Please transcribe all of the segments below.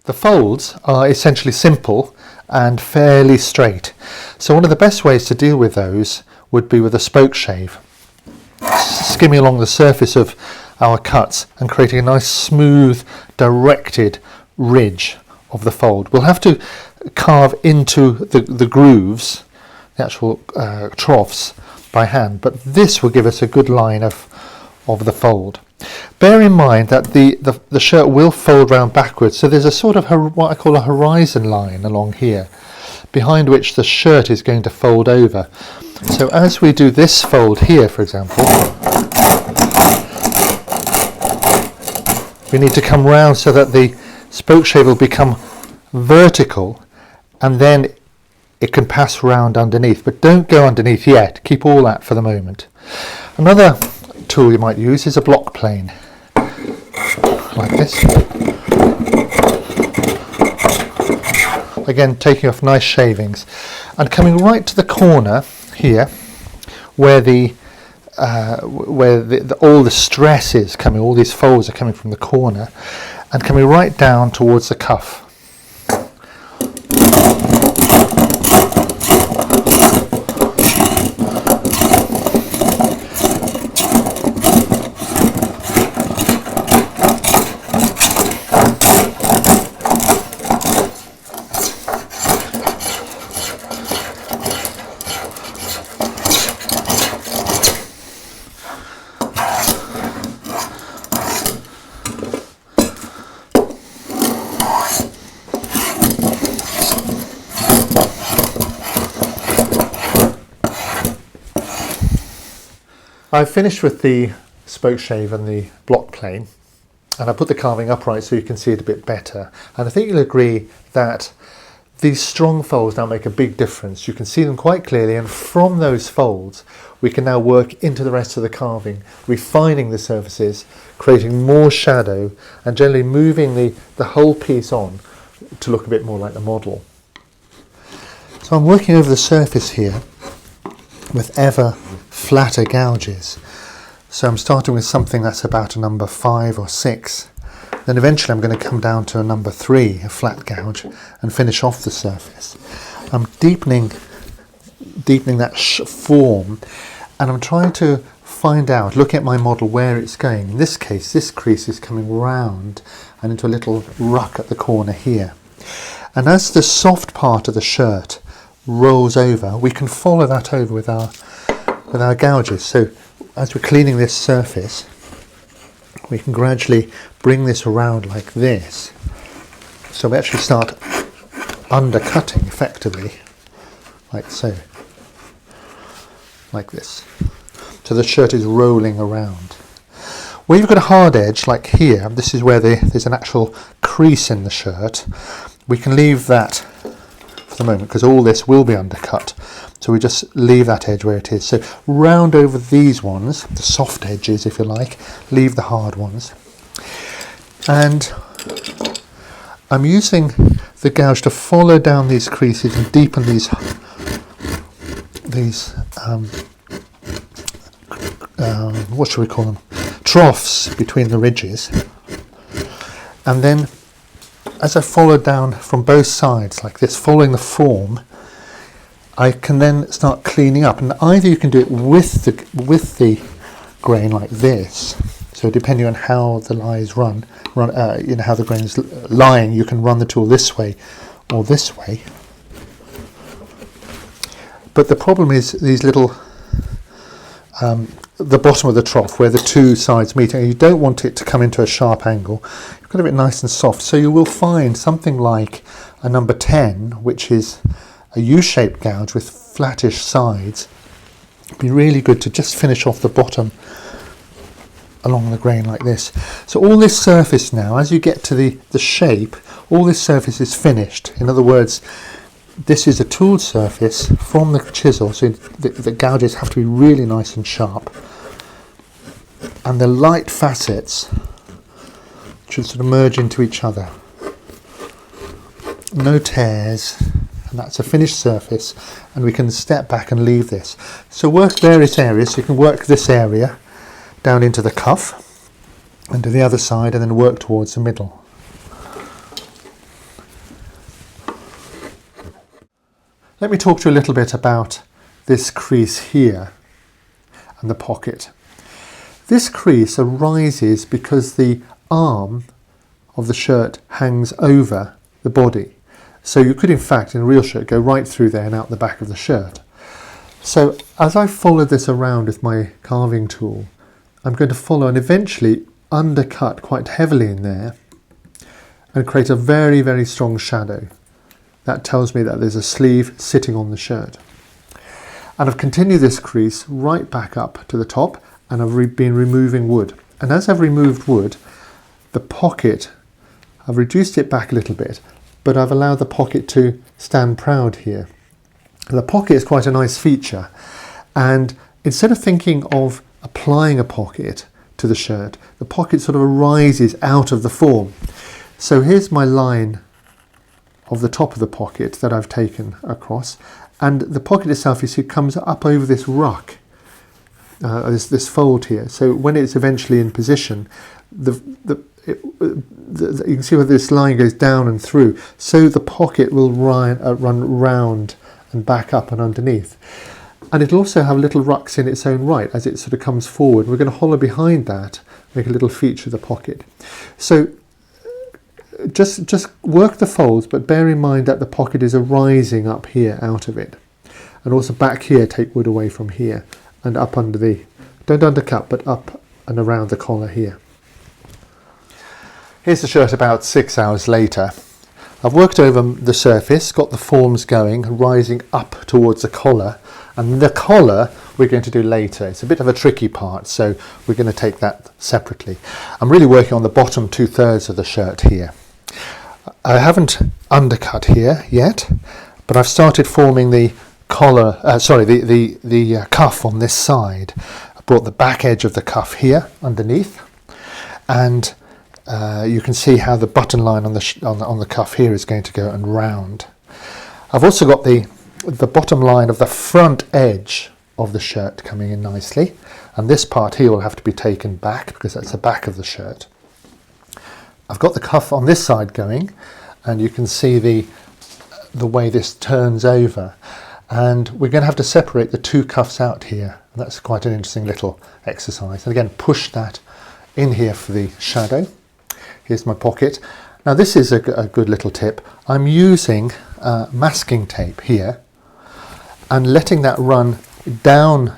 The folds are essentially simple and fairly straight. So one of the best ways to deal with those would be with a spoke shave, skimming along the surface of our cuts and creating a nice smooth directed ridge of the fold. We'll have to carve into the grooves, the actual troughs, by hand, but this will give us a good line of the fold. Bear in mind that the shirt will fold round backwards, so there's a sort of what I call a horizon line along here, behind which the shirt is going to fold over. So as we do this fold here, for example, we need to come round so that the spoke shave will become vertical, and then it can pass round underneath, but don't go underneath yet. Keep all that for the moment. Another tool you might use is a block plane, like this. Again, taking off nice shavings and coming right to the corner here, where all the stress is coming, all these folds are coming from the corner, and coming right down towards the cuff. I've finished with the spoke shave and the block plane, and I put the carving upright so you can see it a bit better. And I think you'll agree that these strong folds now make a big difference. You can see them quite clearly, and from those folds we can now work into the rest of the carving, refining the surfaces, creating more shadow, and generally moving the whole piece on to look a bit more like the model. So I'm working over the surface here with ever flatter gouges. So I'm starting with something that's about a number 5 or 6. Then eventually I'm going to come down to a number 3, a flat gouge, and finish off the surface. I'm deepening that form, and I'm trying to find out, look at my model, where it's going. In this case, this crease is coming round and into a little ruck at the corner here. And as the soft part of the shirt rolls over, we can follow that over with our gouges. So as we're cleaning this surface, we can gradually bring this around like this. So we actually start undercutting effectively, like so, like this. So the shirt is rolling around. Where you've got a hard edge, like here, this is where there's an actual crease in the shirt. We can leave that for the moment because all this will be undercut. So we just leave that edge where it is. So round over these ones, the soft edges if you like, leave the hard ones. And I'm using the gouge to follow down these creases and deepen these what should we call them? Troughs between the ridges. And then as I follow down from both sides like this, following the form, I can then start cleaning up, and either you can do it with the grain like this. So depending on how the lies run, how the grain is lying, you can run the tool this way or this way. But the problem is these little, the bottom of the trough where the two sides meet, and you don't want it to come into a sharp angle. You've got it nice and soft. So you will find something like a number 10, which is a U-shaped gouge with flattish sides. It'd be really good to just finish off the bottom along the grain like this. So all this surface now, as you get to the shape, all this surface is finished. In other words, this is a tooled surface from the chisel, so the gouges have to be really nice and sharp. And the light facets should sort of merge into each other. No tears. And that's a finished surface, and we can step back and leave this. So work various areas. So you can work this area down into the cuff and to the other side, and then work towards the middle. Let me talk to you a little bit about this crease here and the pocket. This crease arises because the arm of the shirt hangs over the body. So you could in fact in a real shirt go right through there and out the back of the shirt. So as I follow this around with my carving tool, I'm going to follow and eventually undercut quite heavily in there and create a very, very strong shadow. That tells me that there's a sleeve sitting on the shirt. And I've continued this crease right back up to the top, and I've been removing wood. And as I've removed wood, the pocket, I've reduced it back a little bit, but I've allowed the pocket to stand proud here. And the pocket is quite a nice feature. And instead of thinking of applying a pocket to the shirt, the pocket sort of arises out of the form. So here's my line of the top of the pocket that I've taken across, and the pocket itself, you see, comes up over this ruck, this fold here. So when it's eventually in position, you can see where this line goes down and through, so the pocket will run round and back up and underneath. And it'll also have little rucks in its own right as it sort of comes forward. We're going to hollow behind that, make a little feature of the pocket. So just work the folds, but bear in mind that the pocket is arising up here out of it. And also back here, take wood away from here and up under the, don't undercut, but up and around the collar here. Here's the shirt about 6 hours later. I've worked over the surface, got the forms going, rising up towards the collar, and the collar we're going to do later. It's a bit of a tricky part, so we're going to take that separately. I'm really working on the bottom 2/3 of the shirt here. I haven't undercut here yet, but I've started forming the collar, the cuff on this side. I brought the back edge of the cuff here underneath, and you can see how the button line on the cuff here is going to go and round. I've also got the bottom line of the front edge of the shirt coming in nicely, and this part here will have to be taken back because that's the back of the shirt. I've got the cuff on this side going, and you can see the way this turns over, and we're going to have to separate the two cuffs out here. That's quite an interesting little exercise. And again, push that in here for the shadow. Here's my pocket. Now this is a good little tip. I'm using masking tape here and letting that run down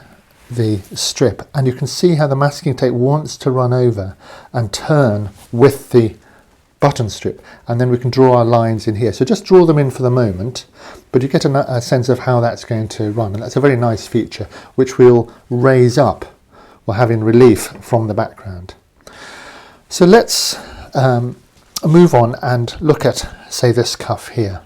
the strip, and you can see how the masking tape wants to run over and turn with the button strip, and then we can draw our lines in here. So just draw them in for the moment, but you get a sense of how that's going to run, and that's a very nice feature which we'll raise up or have in relief from the background. So let's move on and look at, say, this cuff here.